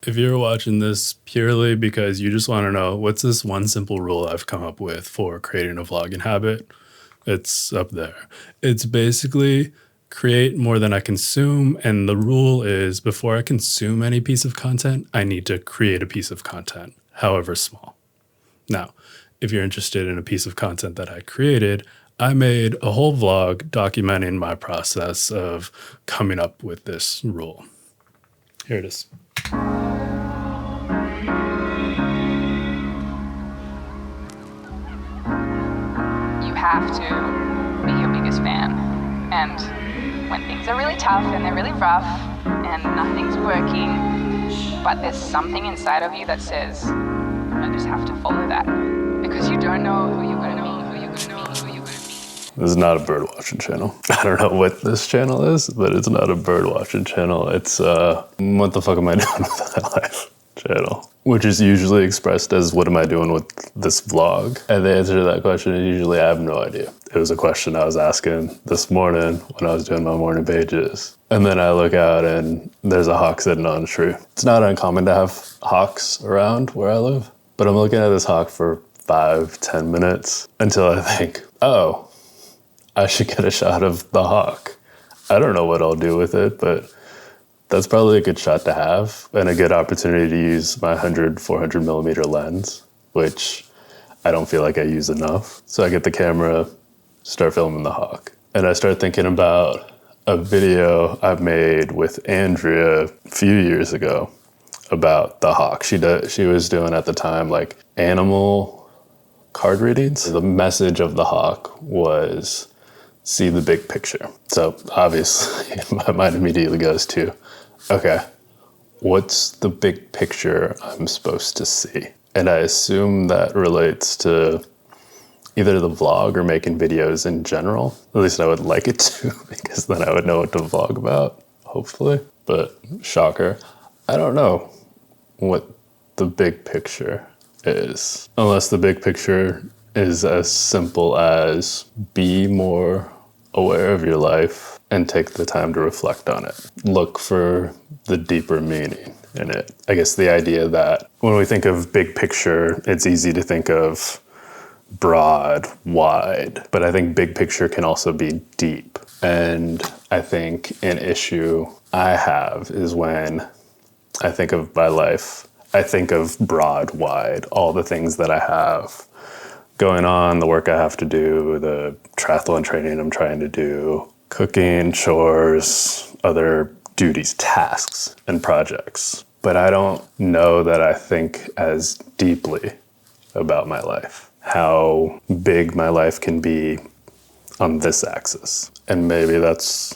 If you're watching this purely because you just want to know what's this one simple rule I've come up with for creating a vlogging habit, it's up there. It's basically create more than I consume. And the rule is before I consume any piece of content, I need to create a piece of content, however small. Now, if you're interested in a piece of content that I created, I made a whole vlog documenting my process of coming up with this rule. Here it is. You have to be your biggest fan. And when things are really tough and they're really rough and nothing's working, but there's something inside of you that says, I just have to follow that. Because you don't know who you're going to be, who you're going to be, who you're going to be. This is not a bird watching channel. I don't know what this channel is, but it's not a bird watching channel. It's what the fuck am I doing with my life channel, which is usually expressed as what am I doing with this vlog? And the answer to that question is usually I have no idea. It was a question I was asking this morning when I was doing my morning pages. And then I look out and there's a hawk sitting on a tree. It's not uncommon to have hawks around where I live, but I'm looking at this hawk for 5-10 minutes until I think, oh, I should get a shot of the hawk. I don't know what I'll do with it, but that's probably a good shot to have and a good opportunity to use my 400 millimeter lens, which I don't feel like I use enough. So I get the camera, start filming the hawk. And I start thinking about a video I made with Andrea a few years ago about the hawk. She was doing at the time like animal card readings. The message of the hawk was see the big picture. So obviously my mind immediately goes to, okay, what's the big picture I'm supposed to see? And I assume that relates to either the vlog or making videos in general. At least I would like it to, because then I would know what to vlog about, hopefully. But shocker, I don't know what the big picture is. Unless the big picture is as simple as be more aware of your life and take the time to reflect on it. Look for the deeper meaning in it. I guess the idea that when we think of big picture, it's easy to think of broad, wide, but I think big picture can also be deep. And I think an issue I have is when I think of my life, I think of broad, wide, all the things that I have going on, the work I have to do, the triathlon training I'm trying to do, cooking, chores, other duties, tasks, and projects. But I don't know that I think as deeply about my life, how big my life can be on this axis. And maybe that's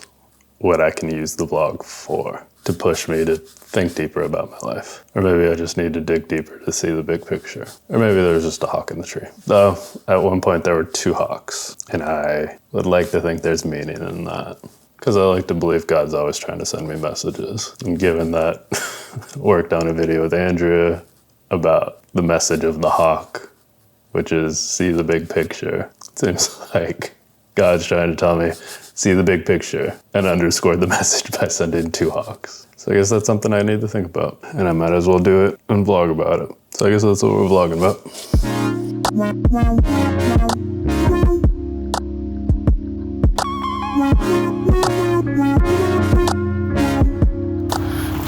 what I can use the vlog for, to push me to think deeper about my life. Or maybe I just need to dig deeper to see the big picture. Or maybe there's just a hawk in the tree. Though, at one point there were 2 hawks, and I would like to think there's meaning in that. Because I like to believe God's always trying to send me messages. And given that worked on a video with Andrea about the message of the hawk, which is see the big picture, it seems like God's trying to tell me, see the big picture, and underscored the message by sending 2 hawks. So I guess that's something I need to think about, and I might as well do it and vlog about it. So I guess that's what we're vlogging about.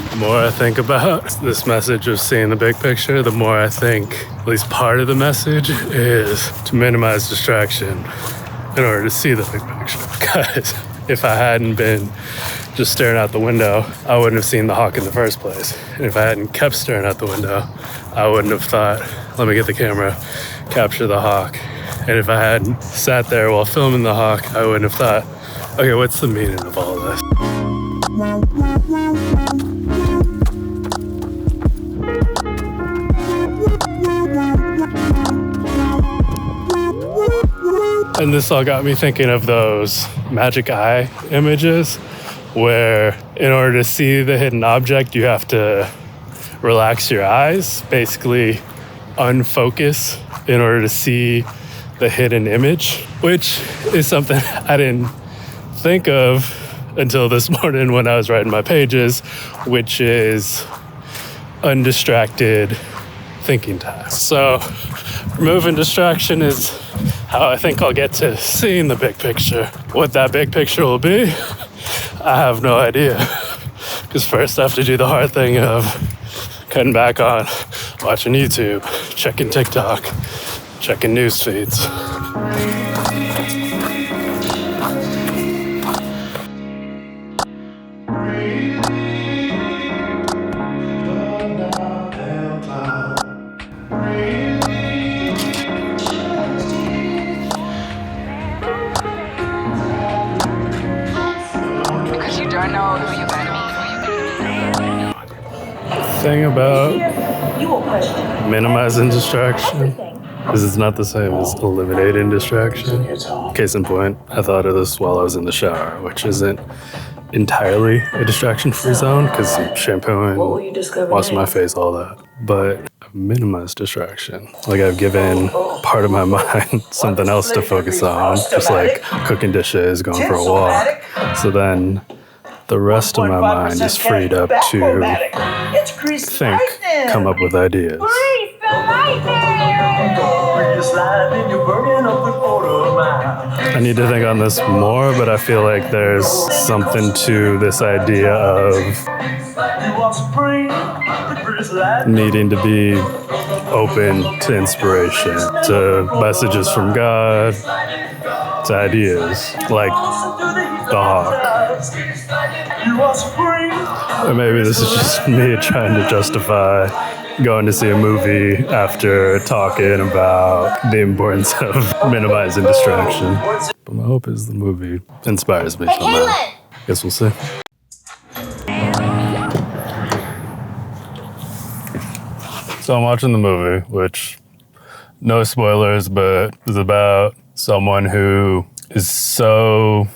The more I think about this message of seeing the big picture, the more I think at least part of the message is to minimize distraction in order to see the big picture. Because if I hadn't been just staring out the window, I wouldn't have seen the hawk in the first place. And if I hadn't kept staring out the window, I wouldn't have thought, let me get the camera, capture the hawk. And if I hadn't sat there while filming the hawk, I wouldn't have thought, okay, what's the meaning of all of this? And this all got me thinking of those magic eye images where in order to see the hidden object, you have to relax your eyes, basically unfocus in order to see the hidden image, which is something I didn't think of until this morning when I was writing my pages, which is undistracted thinking time. So removing distraction is how I think I'll get to seeing the big picture. What that big picture will be, I have no idea. Because first I have to do the hard thing of cutting back on watching YouTube, checking TikTok, checking news feeds. Because you don't know who you're going to meet. Thing about minimizing distraction is it's not the same as eliminating distraction. Case in point, I thought of this while I was in the shower, which isn't entirely a distraction-free zone because I'm shampooing, washing my face, all that. But I've minimized distraction. Like I've given part of my mind something else to focus on, just like cooking dishes, going for a walk. So then the rest of my mind is freed up to think, come up with ideas. I need to think on this more, but I feel like there's something to this idea of needing to be open to inspiration, to messages from God, to ideas like the hawk. Or maybe this is just me trying to justify going to see a movie after talking about the importance of minimizing distraction. But my hope is the movie inspires me somehow. Guess we'll see. So I'm watching the movie, which, no spoilers, but is about someone who is so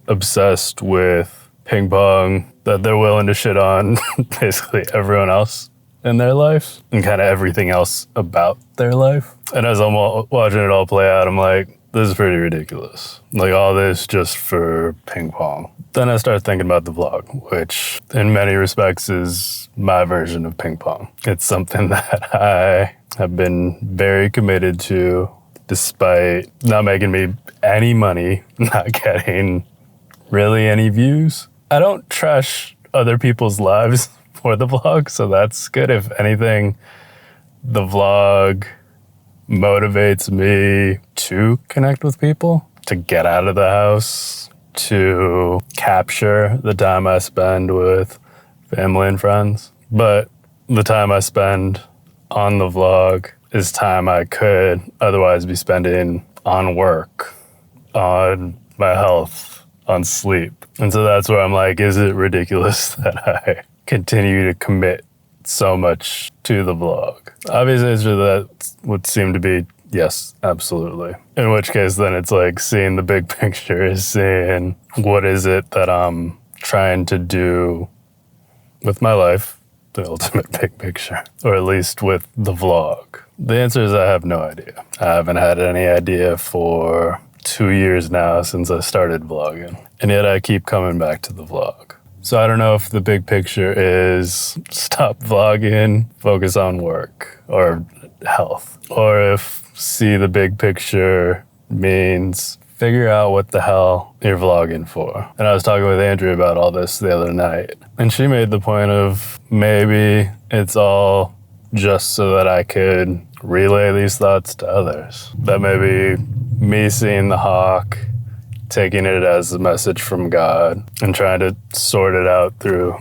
obsessed with ping pong that they're willing to shit on basically everyone else in their life and kind of everything else about their life. And as I'm watching it all play out, I'm like, this is pretty ridiculous. Like all this just for ping pong. Then I start thinking about the vlog, which in many respects is my version of ping pong. It's something that I have been very committed to despite not making me any money, not getting really any views. I don't trash other people's lives for the vlog, so that's good. If anything, the vlog motivates me to connect with people, to get out of the house, to capture the time I spend with family and friends. But the time I spend on the vlog is time I could otherwise be spending on work, on my health, on sleep. And so that's where I'm like, is it ridiculous that I continue to commit so much to the vlog? Obviously, that would seem to be yes, absolutely. In which case, then it's like seeing the big picture is seeing what is it that I'm trying to do with my life, the ultimate big picture, or at least with the vlog. The answer is I have no idea. I haven't had any idea for 2 years now since I started vlogging. And yet I keep coming back to the vlog. So I don't know if the big picture is stop vlogging, focus on work or health. Or if see the big picture means figure out what the hell you're vlogging for. And I was talking with Andrea about all this the other night. And she made the point of maybe it's all just so that I could relay these thoughts to others. That maybe me seeing the hawk, taking it as a message from God and trying to sort it out through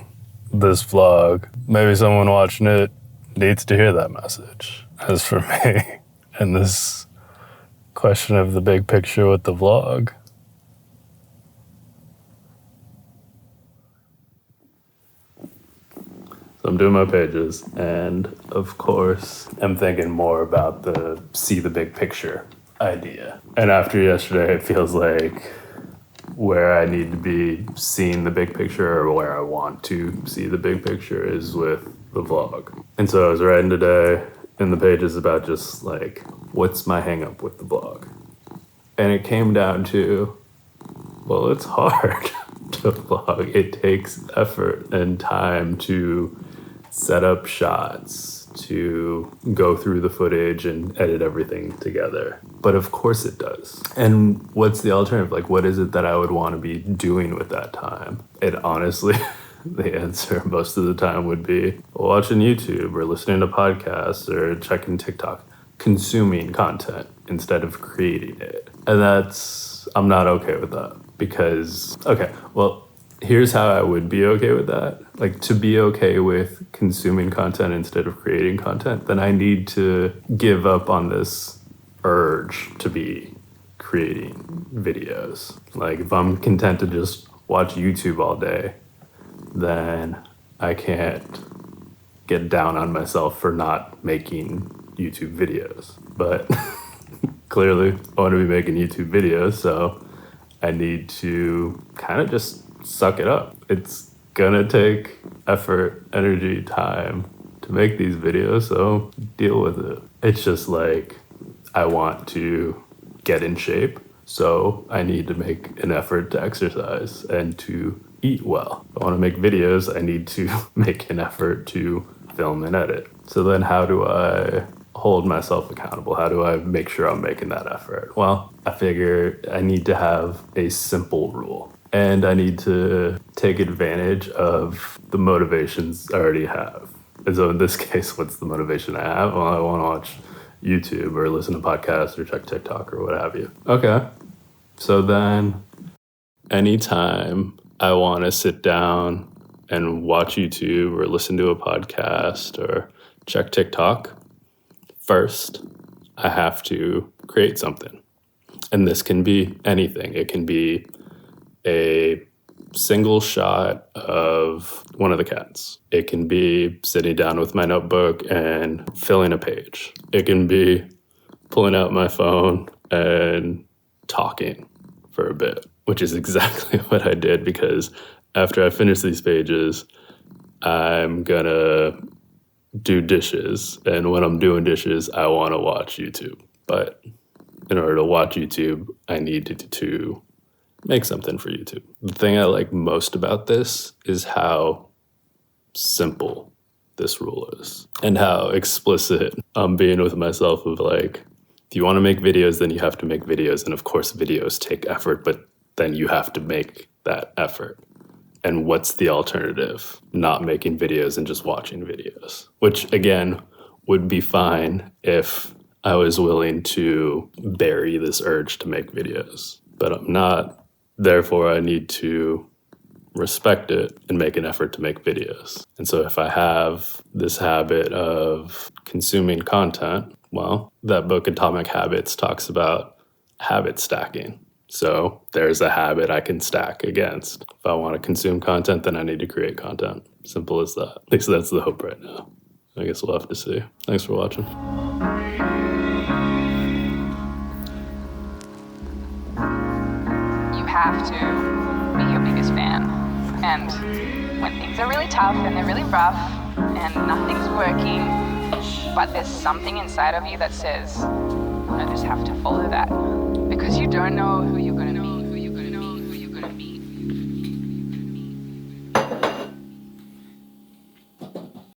this vlog. Maybe someone watching it needs to hear that message. As for me, and this question of the big picture with the vlog, so I'm doing my pages, and of course, I'm thinking more about the see the big picture idea. And after yesterday, it feels like where I need to be seeing the big picture, or where I want to see the big picture, is with the vlog. And so I was writing today in the pages about just like, what's my hang up with the vlog? And it came down to, well, it's hard to vlog. It takes effort and time to set up shots, to go through the footage and edit everything together. But of course it does. And what's the alternative? Like, what is it that I would want to be doing with that time? It honestly, the answer most of the time would be watching YouTube or listening to podcasts or checking TikTok, consuming content instead of creating it. And I'm not okay with that because, okay, well, here's how I would be okay with that. Like, to be okay with consuming content instead of creating content, then I need to give up on this urge to be creating videos. Like, if I'm content to just watch YouTube all day, then I can't get down on myself for not making YouTube videos. But clearly, I want to be making YouTube videos, so I need to kind of just suck it up. It's gonna take effort, energy, time to make these videos, so deal with it. It's just like, I want to get in shape, so I need to make an effort to exercise and to eat well. If I want to make videos, I need to make an effort to film and edit. So then how do I hold myself accountable? How do I make sure I'm making that effort? Well, I figure I need to have a simple rule. And I need to take advantage of the motivations I already have. And so in this case, what's the motivation I have? Well, I want to watch YouTube or listen to podcasts or check TikTok or what have you. Okay. So then anytime I want to sit down and watch YouTube or listen to a podcast or check TikTok, first, I have to create something. And this can be anything. It can be a single shot of one of the cats. It can be sitting down with my notebook and filling a page. It can be pulling out my phone and talking for a bit, which is exactly what I did, because after I finish these pages, I'm gonna do dishes. And when I'm doing dishes, I want to watch YouTube. But in order to watch YouTube, I needed to make something for YouTube. The thing I like most about this is how simple this rule is and how explicit I'm being with myself of like, if you want to make videos, then you have to make videos. And of course, videos take effort, but then you have to make that effort. And what's the alternative? Not making videos and just watching videos, which again would be fine if I was willing to bury this urge to make videos, but I'm not. Therefore, I need to respect it and make an effort to make videos. And so if I have this habit of consuming content, well, that book Atomic Habits talks about habit stacking. So there's a habit I can stack against. If I want to consume content, then I need to create content. Simple as that. At least that's the hope right now. I guess we'll have to see. Thanks for watching. Have to be your biggest fan. And when things are really tough and they're really rough and nothing's working, but there's something inside of you that says, I just have to follow that. Because you don't know who you're going to be.